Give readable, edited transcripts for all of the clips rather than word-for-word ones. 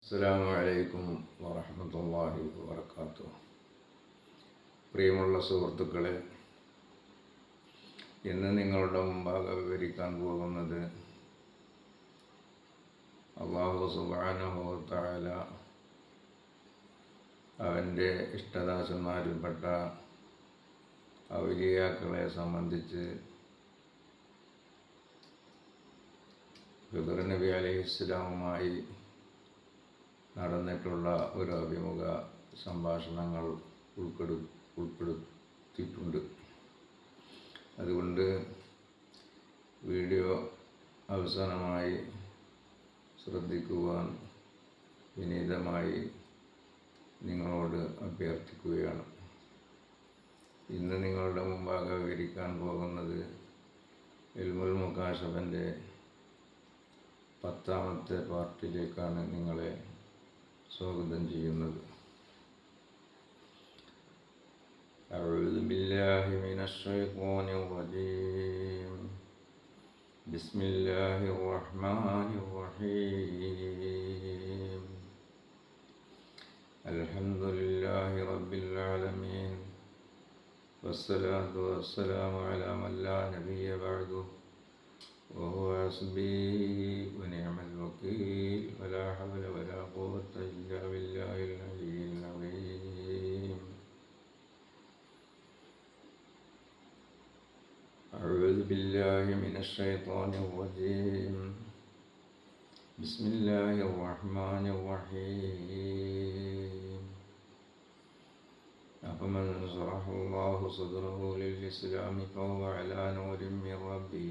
അസ്സലാമു അലൈക്കും വറഹ്മത്തുള്ളാഹി വബറകാതുഹു. പ്രിയമുള്ള സുഹൃത്തുക്കളെ, ഇന്ന് നിങ്ങളുടെ മുമ്പാകെ വിവരിക്കാൻ പോകുന്നത് അല്ലാഹു സുബ്ഹാനഹു വ തആല അവൻ്റെ ഇഷ്ടദാസന്മാരിൽപ്പെട്ട ഔലിയാക്കളെ സംബന്ധിച്ച് ഖിദ്ർ നബി അലൈഹിസ്സലാമുമായി നടന്നിട്ടുള്ള ഒരു അഭിമുഖ സംഭാഷണങ്ങൾ ഉൾപ്പെടുത്തിയിട്ടുണ്ട്. അതുകൊണ്ട് വീഡിയോ അവസാനമായി ശ്രദ്ധിക്കുവാൻ വിനീതമായി നിങ്ങളോട് അഭ്യർത്ഥിക്കുകയാണ്. ഇന്ന് നിങ്ങളുടെ മുമ്പാകെ വിവരിക്കാൻ പോകുന്നത് ഇൽമുൽ മുകാശഫൻ്റെ 10ാമത്തെ പാർട്ടിലേക്കാണ് നിങ്ങളെ സ്വാഗതം ചെയ്യുന്നത്. അഊദു ബില്ലാഹി മിനശ് ശൈത്വാനിർ റജീം. ബിസ്മില്ലാഹിർ റഹ്മാനിർ റഹീം. അൽഹംദുലില്ലാഹി റബ്ബിൽ ആലമീൻ. വസ്സലാത്തു വസ്സലാമു അലാ മൻ ലാ നബിയ്യ ബഅദുഹു وهو حسبي ونعم الوكيل ولا حول ولا قوة إلا بالله العلي العظيم. أعوذ بالله من الشيطان الرجيم. بسم الله الرحمن الرحيم. أفمن شرح الله صدره للإسلام فهو على نور من ربه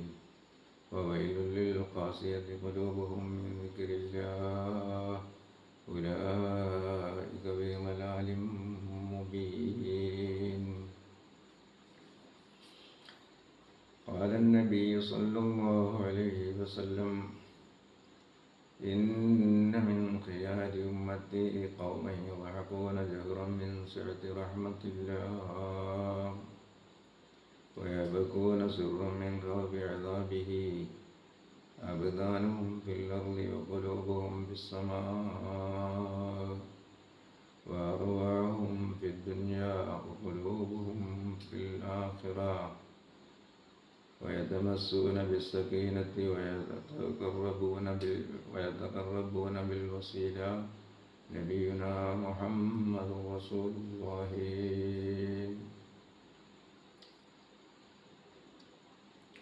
وويل للقاسية قلوبهم من ذكر الله أولئك في ضلال مبين. قال النبي صلى الله عليه وسلم إن من خيار أمتي قوما يضحكون جهرا من سعة رحمة الله ويبكون سرا من خوف عذابه أبدانهم في الأرض وقلوبهم في السماء وأرواحهم في الدنيا وقلوبهم في الآخرة ويتمسون بالسكينة ويتقربون بالوسيلة نبينا محمد رسول الله.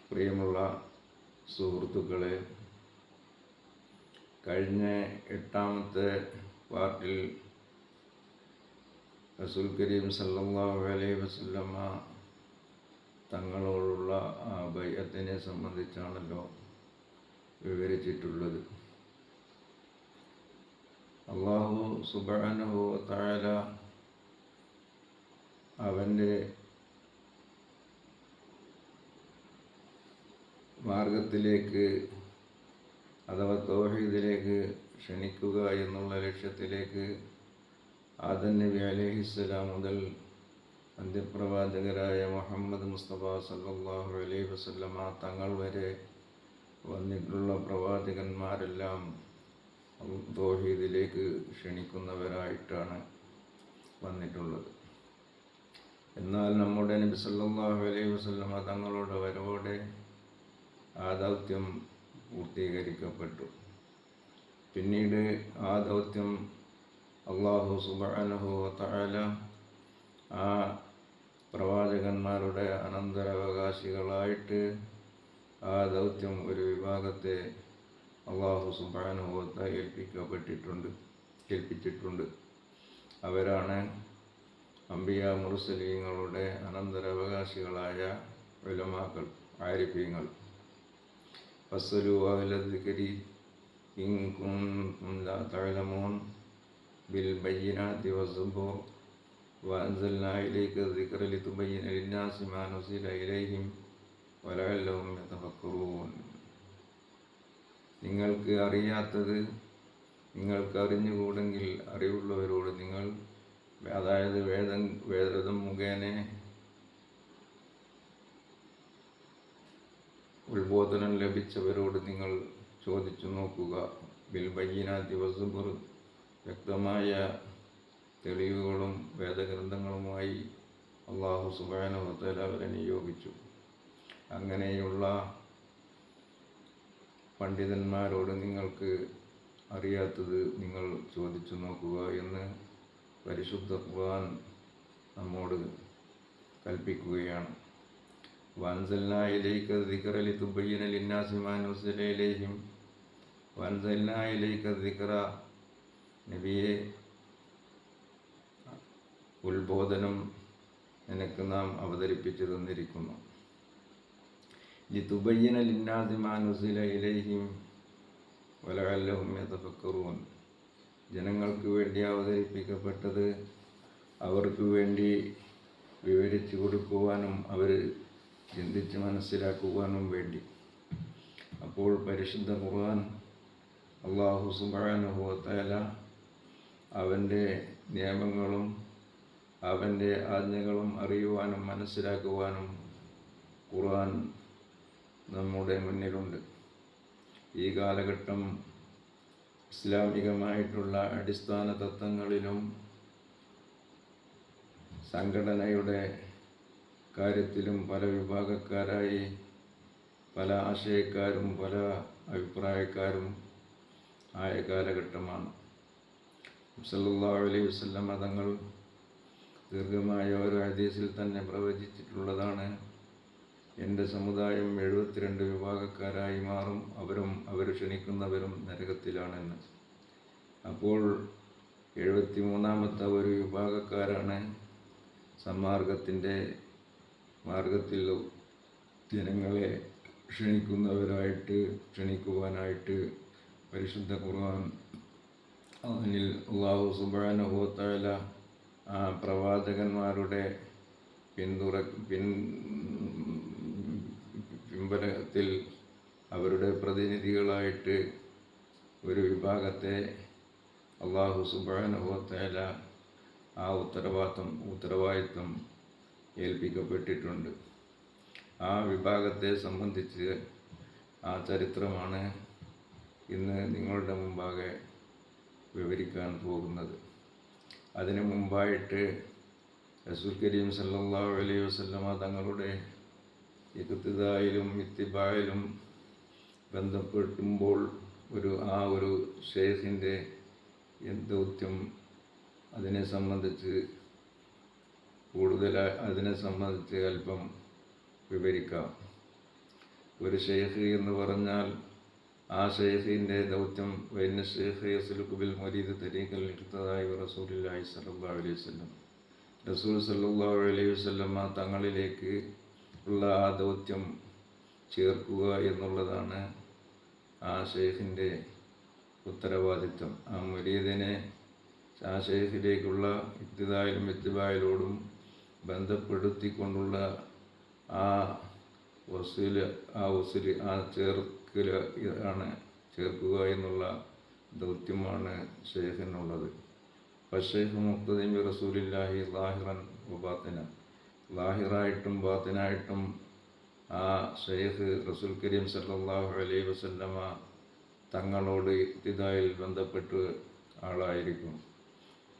പ്രിയമുള്ള സുഹൃത്തുക്കളെ, കഴിഞ്ഞ 8ാമത്തെ പാർട്ടിൽ റസൂൽ കരീം സല്ലല്ലാഹു അലൈഹി വസല്ലമ തങ്ങളോടുള്ള ആ ബൈഅത്തിനെ സംബന്ധിച്ചാണല്ലോ വിവരിച്ചിട്ടുള്ളത്. അല്ലാഹു സുബ്ഹാനഹു വ തആല അവൻ്റെ മാർഗത്തിലേക്ക് അഥവാ തൗഹീദിലേക്ക് ക്ഷണിക്കുക എന്നുള്ള ലക്ഷ്യത്തിലേക്ക് ആദം നബി അലൈഹിസ്സലാം മുതൽ അന്ത്യപ്രവാചകരായ മുഹമ്മദ് മുസ്തഫ സല്ലല്ലാഹു അലൈഹി വസല്ലമ തങ്ങൾ വരെ വന്നിട്ടുള്ള പ്രവാചകന്മാരെല്ലാം തൗഹീദിലേക്ക് ക്ഷണിക്കുന്നവരായിട്ടാണ് വന്നിട്ടുള്ളത്. എന്നാൽ നമ്മുടെ നബി സല്ലല്ലാഹു അലൈഹി വസല്ലമ തങ്ങളുടെ വരവോടെ ആ ദൗത്യം പൂർത്തീകരിക്കപ്പെട്ടു. പിന്നീട് ആ ദൗത്യം അല്ലാഹു സുബ്ഹാനഹു വ തആല ആ പ്രവാചകന്മാരുടെ അനന്തരാവകാശികളായിട്ട് ആ ദൗത്യം ഒരു വിഭാഗത്തെ അല്ലാഹു സുബ്ഹാനഹു വ തആല ഏൽപ്പിച്ചിട്ടുണ്ട്. അവരാണ് അംബിയാ മുർസലീങ്ങളുടെ അനന്തരാവകാശികളായ ഉലമാക്കൾ, ആരിഫീങ്ങൾ. ഫസ്അലൂ അഹ്ല ദിക്രി ഇൻ കുൻതും ലാ തഅലമൂൻ ബിൽ ബയ്യിനാതി വസ്സുബൂർ വഅൻസൽനാ ഇലൈക ദിക്ര ലിതുബയ്യിന ലിന്നാസി മാ നുസില ഇലൈഹിം വലഅല്ലഹും യതഫക്കറൂൻ. നിങ്ങൾക്ക് അറിയാത്തത് നിങ്ങൾക്ക് അറിഞ്ഞുകൂടെങ്കിൽ അറിവുള്ളവരോട് നിങ്ങൾ, അതായത് വേദം മുഖേന ഉത്ബോധനം ലഭിച്ചവരോട് നിങ്ങൾ ചോദിച്ചു നോക്കുക. ബിൽ ബയ്യിനാതി വസ്സുബൂർ വ്യക്തമായ തെളിവുകളും വേദഗ്രന്ഥങ്ങളുമായി അല്ലാഹു സുബ്ഹാനഹു വ തആല അവരെ നിയോഗിച്ചു. അങ്ങനെയുള്ള പണ്ഡിതന്മാരോട് നിങ്ങൾക്ക് അറിയാത്തത് നിങ്ങൾ ചോദിച്ചു നോക്കുക എന്ന് പരിശുദ്ധ ഖുർആൻ നമ്മോട് കൽപ്പിക്കുകയാണ്. വഅൻസൽനാ ഇലൈക ദിക്റ ലിതുബയ്യിന ലിന്നാസി മാ നുസില ഇലൈഹിം വഅൻസൽനാ ഇലൈക ദിക്റ, നബിയെ ഉത്ബോധനം നിനക്ക് നാം അവതരിപ്പിച്ചു തന്നിരിക്കുന്നു. ലിതുബയ്യിന ലിന്നാസി മാ നുസില ഇലൈഹിം വലഅല്ലഹും യതഫക്കറൂൻ. ജനങ്ങൾക്ക് വേണ്ടി അവതരിപ്പിക്കപ്പെട്ടത് അവർക്ക് വേണ്ടി വിവരിച്ചു കൊടുക്കുവാനും അവർ ചിന്തിച്ച് മനസ്സിലാക്കുവാനും വേണ്ടി. അപ്പോൾ പരിശുദ്ധ ഖുർആൻ അല്ലാഹു സുബ്ഹാനഹു വ തആല അവൻ്റെ നിയമങ്ങളും അവൻ്റെ ആജ്ഞകളും അറിയുവാനും മനസ്സിലാക്കുവാനും ഖുർആൻ നമ്മുടെ മുന്നിലുണ്ട്. ഈ കാലഘട്ടം ഇസ്ലാമികമായിട്ടുള്ള അടിസ്ഥാന തത്വങ്ങളിലും സംഘടനയുടെ കാര്യത്തിലും പല വിഭാഗക്കാരായി പല ആശയക്കാരും പല അഭിപ്രായക്കാരും ആയ കാലഘട്ടമാണ്. സല്ലല്ലാഹു അലൈഹി വസല്ലം തങ്ങൾ ദീർഘമായ ഒരു ഹദീസിൽ തന്നെ പ്രവചിച്ചിട്ടുള്ളതാണ്, എൻ്റെ സമുദായം 72 വിഭാഗക്കാരായി മാറും, അവർ ക്ഷണിക്കുന്നവരും നരകത്തിലാണെന്ന്. അപ്പോൾ 73ാമത്തെ ഒരു വിഭാഗക്കാരാണ് സന്മാർഗത്തിൻ്റെ മാർഗത്തിൽ ജനങ്ങളെ ക്ഷണിക്കുവാനായിട്ട് പരിശുദ്ധ ഖുർആൻ അതിൽ അല്ലാഹു സുബ്ഹാനഹു വ തആല ആ പ്രവാചകന്മാരുടെ പിൻബലത്തിൽ അവരുടെ പ്രതിനിധികളായിട്ട് ഒരു വിഭാഗത്തെ അല്ലാഹു സുബ്ഹാനഹു വ തആല ആ ഉത്തരവാദിത്വം ഏൽപ്പിക്കപ്പെട്ടിട്ടുണ്ട്. ആ വിഭാഗത്തെ സംബന്ധിച്ച് ആ ചരിത്രമാണ് ഇന്ന് നിങ്ങളുടെ മുമ്പാകെ വിവരിക്കാൻ പോകുന്നത്. അതിനു മുമ്പായിട്ട് റസൂൽ കരീം സല്ലല്ലാഹു അലൈഹി വസല്ലമ തങ്ങളുടെ ഇഖ്തിദായിലും ഇത്തിബായിലും ബന്ധപ്പെടുമ്പോൾ ഒരു ശൈഖിൻ്റെ ദൗത്യം അതിനെ സംബന്ധിച്ച് അല്പം വിവരിക്കാം. ഒരു ശൈഖ് എന്ന് പറഞ്ഞാൽ ആ ശൈഖിൻ്റെ ദൗത്യം വൈന ശൈഖ് യസ്ലുകു ബിൽ മുരീദ് തരീഖൽ ഇഖ്തിദാഇ റസൂലുള്ളാഹി സ്വല്ലല്ലാഹു അലൈഹി വസല്ലം. റസൂൽ സല്ലല്ലാഹു അലൈഹി വസല്ലമ തങ്ങളിലേക്ക് ഉള്ള ആ ദൗത്യം ചേർക്കുക എന്നുള്ളതാണ് ആ ശൈഖിൻ്റെ ഉത്തരവാദിത്വം. ആ മുരീദിനെ ആ ശൈഖിലേക്കുള്ള ഇഖ്തിദായിലും ഇത്തിബായിലോടും ബന്ധപ്പെടുത്തിക്കൊണ്ടുള്ള ആ ചേർക്കുക എന്നുള്ള ദൗത്യമാണ് ശൈഖിനുള്ളത്. ഫശൈഖു മുഖ്തദീൻ ബി റസൂലില്ലാഹി ളാഹിറൻ വ ബാത്തിനൻ. ലാഹിറായിട്ടും ബാത്തിനായിട്ടും ആ ശൈഖ് റസൂൽ കരീം സല്ലല്ലാഹു അലൈഹി വസല്ലമ തങ്ങളോട് ഇഖ്തിദായിൽ ബന്ധപ്പെട്ട ആളായിരിക്കും.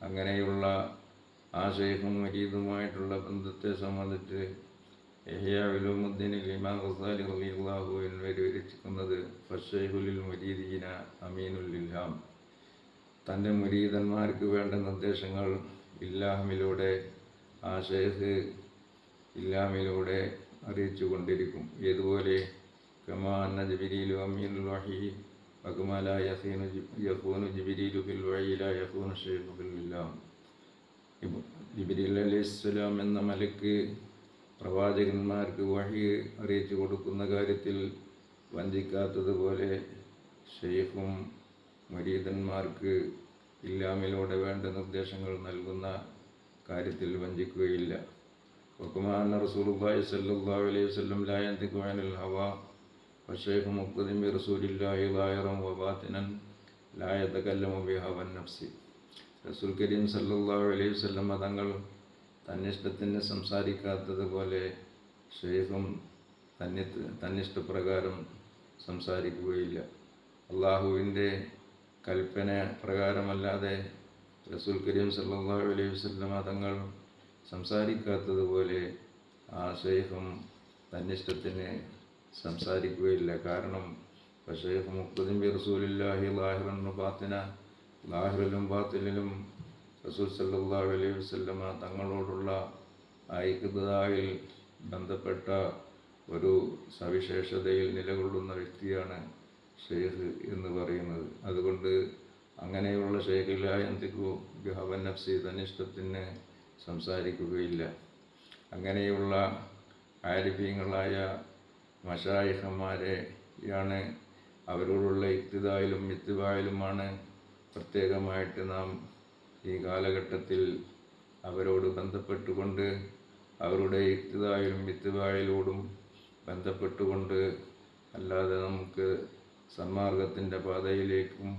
അങ്ങനെയുള്ള ആ ശൈഖും മുരീദുമായിട്ടുള്ള ബന്ധത്തെ സംബന്ധിച്ച് ഇഹ്യാ ഉലൂമുദ്ദീനിൽ ഇമാം ഗസാലി റളിയല്ലാഹു അൻഹു വിവരിച്ചിരിക്കുന്നത് ഫശൈഖു ലിൽ മുരീദീന അമീനുൽ ഇൽഹാം. തൻ്റെ മുരീദന്മാർക്ക് വേണ്ട നിർദ്ദേശങ്ങൾ ഇൽഹാമിലൂടെ ആ ശൈഖ് ഇൽഹാമിലൂടെ അറിയിച്ചു കൊണ്ടിരിക്കും. ഏതുപോലെ കമാ അന്ന ജിബ്രീലു അമീനുൽ വഹി വകമാ ലാ യഖൂനു ജിബ്രീലു ഫിൽ വഹി ലാ യഖൂനു ശൈഖു ഫിൽ ഇൽഹാം. ജിബ്രീൽ അലൈഹിസ്സലാം എന്ന മലക്ക് പ്രവാചകന്മാർക്ക് വഹി അറിയിച്ചു കൊടുക്കുന്ന കാര്യത്തിൽ വഞ്ചിക്കാത്തതുപോലെ ശൈഖും മുരീദന്മാർക്ക് ഇൽഹാമിലൂടെ വേണ്ട നിർദ്ദേശങ്ങൾ നൽകുന്ന കാര്യത്തിൽ വഞ്ചിക്കുകയില്ല. വകമാ അന്ന റസൂലുള്ളാഹി സ്വല്ലല്ലാഹു അലൈഹി വസല്ലം ലാ യൻതിഖു അനിൽ ഹവാ ഫശൈഖു മുഖ്തദീൻ ബി റസൂലില്ലാഹി ളാഹിറൻ വ ബാത്തിനൻ ലാ യതകല്ലമു ബിഹവൻ നഫ്സി. റസൂൽ കരീം സല്ലല്ലാഹു അലൈഹി വസല്ലം തങ്ങൾ തന്നിഷ്ടത്തിന് സംസാരിക്കാത്തതുപോലെ ശൈഖും തന്നിഷ്ടപ്രകാരം സംസാരിക്കുകയില്ല. അള്ളാഹുവിൻ്റെ കൽപ്പന പ്രകാരമല്ലാതെ റസൂൽ കരീം സല്ലല്ലാഹു അലൈഹി വസല്ലമ തങ്ങൾ സംസാരിക്കാത്തതുപോലെ ആ ശൈഖും തന്നിഷ്ടത്തിന് സംസാരിക്കുകയില്ല. കാരണം ഷൈഖ് മുഖ്തദിൻ ബി റസൂലില്ലാഹി ലാഹിറൻ ബാത്തിന, ലാഹിറിലും ബാത്തിനിലും റസൂൽ സല്ലല്ലാഹു അലൈഹി വസല്ലമ തങ്ങളോടുള്ള ആ ഇഖ്തിദായിൽ ബന്ധപ്പെട്ട ഒരു സവിശേഷതയിൽ നിലകൊള്ളുന്ന വ്യക്തിയാണ് ഷെയ്ഖ് എന്ന് പറയുന്നത്. അതുകൊണ്ട് അങ്ങനെയുള്ള ഷെയ്ഖ് ലാ യന്തിഖു ബിഹവൻ നഫ്സി, തന്നിഷ്ടത്തിന് സംസാരിക്കുകയില്ല. അങ്ങനെയുള്ള ആരിഫീങ്ങളായ മശായിഖന്മാരെയാണ്, അവരോടുള്ള ഇഖ്തിദായിലും ഇത്തിബായിലുമാണ് പ്രത്യേകമായിട്ട് നാം ഈ കാലഘട്ടത്തിൽ അവരോട് ബന്ധപ്പെട്ടുകൊണ്ട്, അവരുടെ ഇഖ്തിദായിലും ഇത്തിബായിലോടും ബന്ധപ്പെട്ടുകൊണ്ട്, അല്ലാതെ നമുക്ക് സന്മാർഗത്തിൻ്റെ പാതയിലേക്കും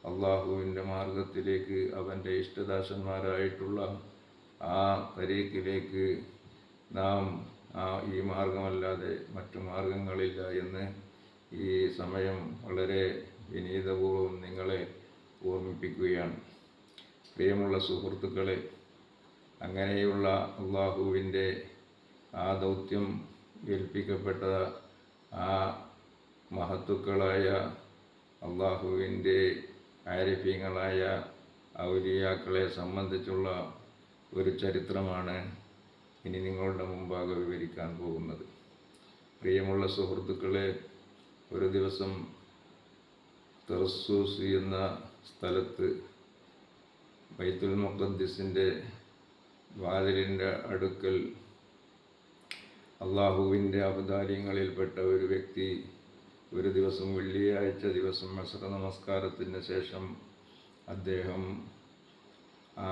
അള്ളാഹുവിൻ്റെ മാർഗത്തിലേക്ക് അവൻ്റെ ഇഷ്ടദാസന്മാരായിട്ടുള്ള ആ തരീഖിലേക്ക് നാം ഈ മാർഗമല്ലാതെ മറ്റു മാർഗങ്ങളില്ല എന്ന് ഈ സമയം വളരെ വിനീതപൂർവ്വം നിങ്ങളെ ഓർമ്മിപ്പിക്കുകയാണ്. പ്രിയമുള്ള സുഹൃത്തുക്കളെ, അങ്ങനെയുള്ള അള്ളാഹുവിൻ്റെ ആ ദൗത്യം ഏൽപ്പിക്കപ്പെട്ട ആ മഹത്തുക്കളായ അള്ളാഹുവിൻ്റെ ആരിഫീങ്ങളായ ഔലിയാക്കളെ സംബന്ധിച്ചുള്ള ഒരു ചരിത്രമാണ് ഇനി നിങ്ങളുടെ മുമ്പാകെ വിവരിക്കാൻ പോകുന്നത്. പ്രിയമുള്ള സുഹൃത്തുക്കളെ, ഒരു ദിവസം തർസൂസ് എന്ന സ്ഥലത്ത് ബൈത്തുൽ മുഖദ്ദിസിൻ്റെ വാതിലിൻ്റെ അടുക്കൽ അള്ളാഹുവിൻ്റെ അവതാരിങ്ങളിൽപ്പെട്ട ഒരു വ്യക്തി ഒരു ദിവസം, വെള്ളിയാഴ്ച ദിവസം അസ്ർ നമസ്കാരത്തിന് ശേഷം അദ്ദേഹം ആ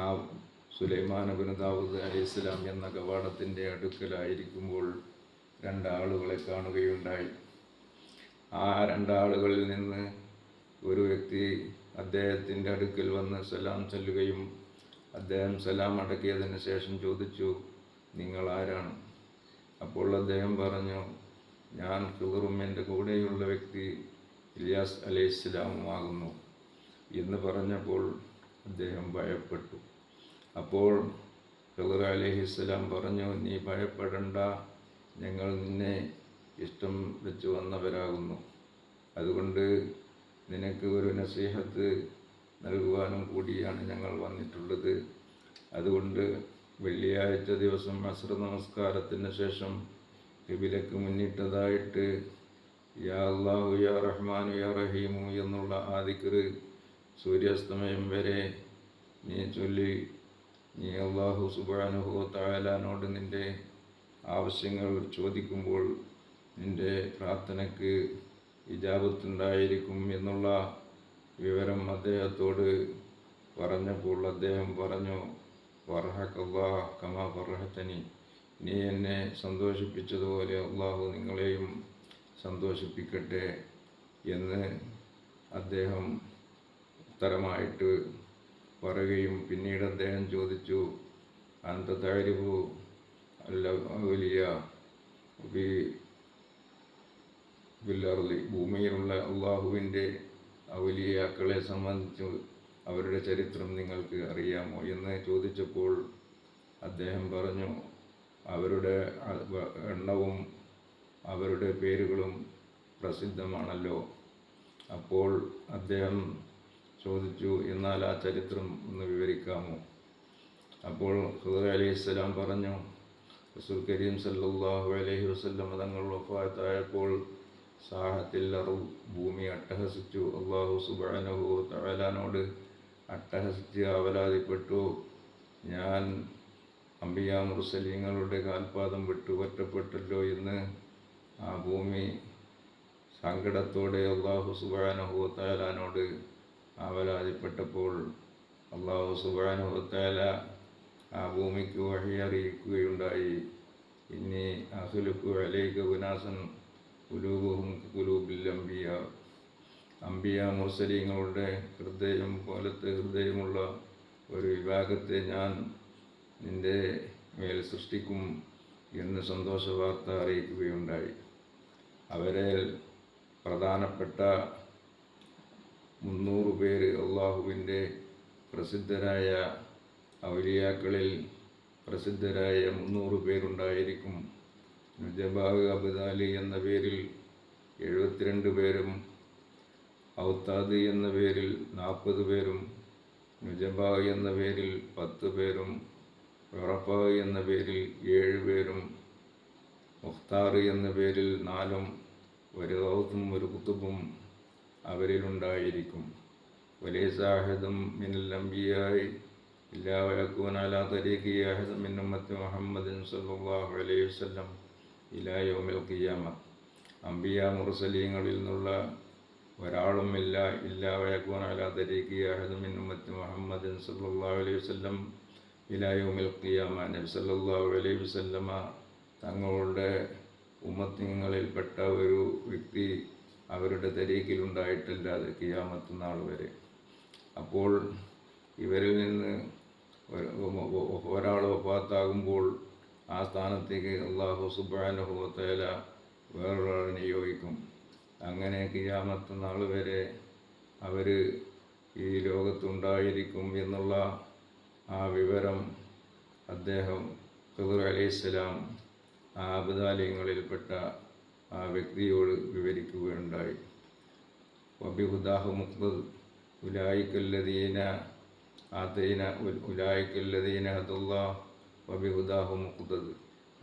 സുലൈമാൻ ഇബ്നു ദാവൂദ് അലൈഹിസ്സലാം എന്ന കവാടത്തിൻ്റെ അടുക്കലായിരിക്കുമ്പോൾ രണ്ടാളുകളെ കാണുകയുണ്ടായി. ആ രണ്ടാളുകളിൽ നിന്ന് ഒരു വ്യക്തി അദ്ദേഹത്തിൻ്റെ അടുക്കൽ വന്ന് സലാം ചൊല്ലുകയും അദ്ദേഹം സലാം അടക്കിയതിന് ശേഷം ചോദിച്ചു, നിങ്ങൾ ആരാണ്? അപ്പോൾ അദ്ദേഹം പറഞ്ഞു, ഞാൻ ഖിദറും എൻ്റെ കൂടെയുള്ള വ്യക്തി ഇല്യാസ് അലൈഹിസ്സലാമുമാകുന്നു എന്ന് പറഞ്ഞപ്പോൾ അദ്ദേഹം ഭയപ്പെട്ടു. അപ്പോൾ ഖിദർ അലൈഹിസ്സലാം പറഞ്ഞു, നീ ഭയപ്പെടണ്ട, ഞങ്ങൾ നിന്നെ ഇഷ്ടം വെച്ച് വന്നവരാകുന്നു. അതുകൊണ്ട് നിനക്ക് ഒരു നസീഹത്ത് നൽകുവാനും കൂടിയാണ് ഞങ്ങൾ വന്നിട്ടുള്ളത്. അതുകൊണ്ട് വെള്ളിയാഴ്ച ദിവസം അസ്ർ നമസ്കാരത്തിന് ശേഷം ഖിബിലക്ക് മുന്നിട്ടതായിട്ട് യാ അല്ലാഹു യാ റഹ്മാനു യാ റഹീമു എന്നുള്ള ആ ദിക്റ് സൂര്യാസ്തമയം വരെ നീ ചൊല്ലി, നീ അല്ലാഹു സുബ്ഹാനഹു വ തആലയോട് നിൻ്റെ ആവശ്യങ്ങൾ ചോദിക്കുമ്പോൾ നിൻ്റെ പ്രാർത്ഥനയ്ക്ക് ഇജാബത്തുണ്ടായിരിക്കും എന്നുള്ള വിവരം അദ്ദേഹത്തോട് പറഞ്ഞപ്പോൾ അദ്ദേഹം പറഞ്ഞു, ഫർഹക്കല്ലാഹ് കമാ ഫർഹതനി, നീ എന്നെ സന്തോഷിപ്പിച്ചതുപോലെ അള്ളാഹു നിങ്ങളെയും സന്തോഷിപ്പിക്കട്ടെ എന്ന് അദ്ദേഹം ഉത്തരമായിട്ട് പറയുകയും പിന്നീട് അദ്ദേഹം ചോദിച്ചു, അന്ത തഅരിഫു അൽ ഔലിയ ബിൽ അർളി, ഭൂമിയിലുള്ള അള്ളാഹുവിൻ്റെ ഔലിയാക്കളെ സംബന്ധിച്ച് അവരുടെ ചരിത്രം നിങ്ങൾക്ക് അറിയാമോ എന്ന് ചോദിച്ചപ്പോൾ അദ്ദേഹം പറഞ്ഞു, അവരുടെ എണ്ണവും അവരുടെ പേരുകളും പ്രസിദ്ധമാണല്ലോ. അപ്പോൾ അദ്ദേഹം ചോദിച്ചു, എന്നാൽ ആ ചരിത്രം ഒന്ന് വിവരിക്കാമോ? അപ്പോൾ ഖിദർ അലൈഹിസ്സലാം പറഞ്ഞു, റസൂൽ കരീം സല്ലല്ലാഹു അലൈഹി വസല്ലം തങ്ങൾ വഫാത്തായപ്പോൾ സാഹത്തിൽ അർദ്, ഭൂമി അട്ടഹസിച്ചു. അല്ലാഹു സുബ്ഹാനഹു വ തആലയോട് അട്ടഹസിച്ച് അവലാതിപ്പെട്ടു, ഞാൻ അംബിയാ മുർസലീങ്ങളുടെ കാൽപാദം വിട്ടുപറ്റപ്പെട്ടല്ലോ എന്ന് ആ ഭൂമി സങ്കടത്തോടെ അല്ലാഹു സുബ്ഹാനഹു വ തആലയോട് അവലാതിപ്പെട്ടപ്പോൾ അല്ലാഹു സുബ്ഹാനഹു വ തആല ആ ഭൂമിക്ക് വഹി അറിയിക്കുകയുണ്ടായി, ഇന്നി അഖ്ലുഖു അലൈക ഉനാസൻ ഖുലൂബുഹും ഖുലൂബിൽ അംബിയാ, അംബിയ മുർസലീങ്ങളുടെ ഹൃദയം പോലത്തെ ഹൃദയമുള്ള ഒരു വിഭാഗത്തെ ഞാൻ നിൻ്റെ മേൽ സൃഷ്ടിക്കും എന്ന് സന്തോഷ വാർത്ത അറിയിക്കുകയുണ്ടായി. അവരെ പ്രധാനപ്പെട്ട 300 പേര് അള്ളാഹുവിൻ്റെ പ്രസിദ്ധരായ ഔലിയാക്കളിൽ പ്രസിദ്ധരായ 300 പേരുണ്ടായിരിക്കും. നുജബാഹ് അബ്ദാലി എന്ന പേരിൽ 72 പേരും, ഔത്താദ് എന്ന പേരിൽ 40 പേരും, നുജബാഹ് എന്ന പേരിൽ 10 പേരും, ഉറഫാഹ് എന്ന പേരിൽ 7 പേരും, മുഖ്താർ എന്ന പേരിൽ 4-ഉം, ഒരു ഗൗസും ഒരു കുത്തുബും അവരിലുണ്ടായിരിക്കും. വലൈസ അഹദും മിനൽ അംബിയാഇ ഇല്ലാ വയകൂന അലാ തരീഖി അഹദും മിൻ ഉമ്മത്തി മുഹമ്മദിൻ സ്വല്ലല്ലാഹു അലൈഹി വസല്ലം ഇലാ യൗമിൽ ഖിയാമ. അംബിയ മുർസലീങ്ങളിൽ നിന്നുള്ള ഒരാളും ഇല്ലാ വയകൂന അലാ തരീഖി അഹദും മിൻ ഉമ്മത്തി മുഹമ്മദിൻ സ്വല്ലല്ലാഹു അലൈഹി വസല്ലം ഇലാ യൗമിൽ ഖിയാമ. നബി സല്ലല്ലാഹു അലൈഹി വസല്ലമ തങ്ങളുടെ ഉമ്മത്തിങ്ങളിൽപ്പെട്ട ഒരു വ്യക്തി അവരുടെ തരീഖിലുണ്ടായിട്ടില്ലാതെ ഖിയാമത്ത് നാൾ വരെ. അപ്പോൾ ഇവരിൽ നിന്ന് ഒരാൾ വഫാത്താകുമ്പോൾ ആ സ്ഥാനത്തേക്ക് അല്ലാഹു സുബ്ഹാനഹു വ തആല വേറൊരാളെ നിയോഗിക്കും. അങ്ങനെ ഖിയാമത്ത് നാൾ വരെ അവർ ഈ ലോകത്തുണ്ടായിരിക്കും എന്നുള്ള ആ വിവരം അദ്ദേഹം ഖിദ്ർ അലൈഹിസ്സലാം ആ അബ്ദാലിങ്ങളിൽപ്പെട്ട ആ വ്യക്തിയോട് വിവരിക്കുകയുണ്ടായി. വബിഹുദാഹു മുഖ്തദ് ഉലായിക്കല്ലദീന ഹദല്ലാഹ് വബിഹുദാഹു മുഖ്തദ്.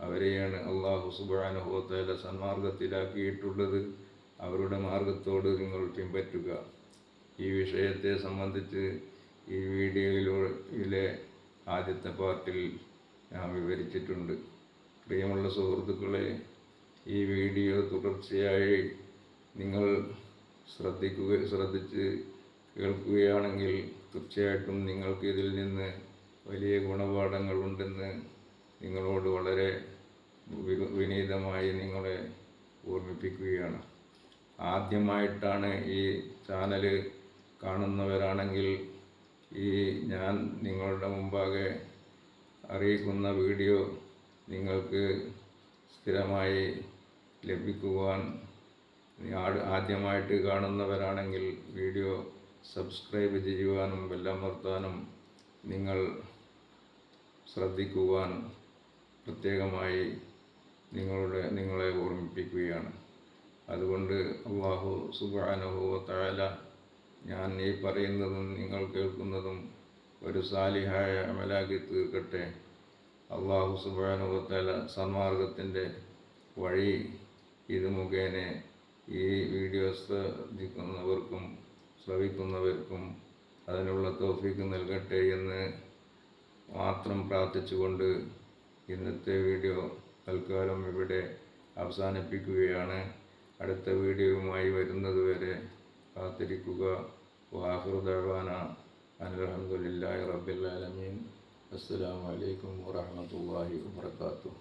അവരെയാണ് അല്ലാഹു സുബ്ഹാനഹു വ തആല സന്മാർഗത്തിലാക്കിയിട്ടുള്ളത്. അവരുടെ മാർഗത്തോട് നിങ്ങൾ പിൻപറ്റുക. ഈ വിഷയത്തെ സംബന്ധിച്ച് ഈ വീഡിയോയിലെ ആദ്യത്തെ പാർട്ടിൽ ഞാൻ വിവരിച്ചിട്ടുണ്ട്. പ്രിയമുള്ള സുഹൃത്തുക്കളെ, ഈ വീഡിയോ തുടർച്ചയായി നിങ്ങൾ ശ്രദ്ധിച്ച് കേൾക്കുകയാണെങ്കിൽ തീർച്ചയായിട്ടും നിങ്ങൾക്ക് ഇതിൽ നിന്ന് വലിയ ഗുണപാഠങ്ങളുണ്ടെന്ന് നിങ്ങളോട് വളരെ വിനീതമായി നിങ്ങളെ ഓർമ്മിപ്പിക്കുകയാണ്. ആദ്യമായിട്ടാണ് ഈ ചാനൽ കാണുന്നവരാണെങ്കിൽ ഞാൻ നിങ്ങളുടെ മുമ്പാകെ അറിയിക്കുന്ന വീഡിയോ നിങ്ങൾക്ക് സ്ഥിരമായി ലഭിക്കുവാൻ ആദ്യമായിട്ട് കാണുന്നവരാണെങ്കിൽ വീഡിയോ സബ്സ്ക്രൈബ് ചെയ്യുവാനും ബെല്ലമർത്താനും ശ്രദ്ധിക്കുവാൻ പ്രത്യേകമായി നിങ്ങളെ ഓർമ്മിപ്പിക്കുകയാണ്. അതുകൊണ്ട് അല്ലാഹു സുബ്ഹാനഹു വ തആല ഞാൻ ഈ പറയുന്നതും നിങ്ങൾ കേൾക്കുന്നതും ഒരു സാലിഹായ അമലാക്കി തീർക്കട്ടെ. അല്ലാഹു സുബ്ഹാനഹു വ തആല സന്മാർഗത്തിൻ്റെ വഴി ഇത് മുഖേന ഈ വീഡിയോ ശ്രവിക്കുന്നവർക്കും അതിനുള്ള തൗഫീഖ് നൽകട്ടെ എന്ന് മാത്രം പ്രാർത്ഥിച്ചുകൊണ്ട് ഇന്നത്തെ വീഡിയോ തൽക്കാലം ഇവിടെ അവസാനിപ്പിക്കുകയാണ്. അടുത്ത വീഡിയോയുമായി വരുന്നതുവരെ കാത്തിരിക്കുക. വആഖിറു ദഅ്വാനാ അനിൽ ഹംദുലില്ലാഹി റബ്ബിൽ ആലമീൻ. അസ്സലാമു അലൈക്കും വറഹ്മത്തുള്ളാഹി വബറകാതുഹു.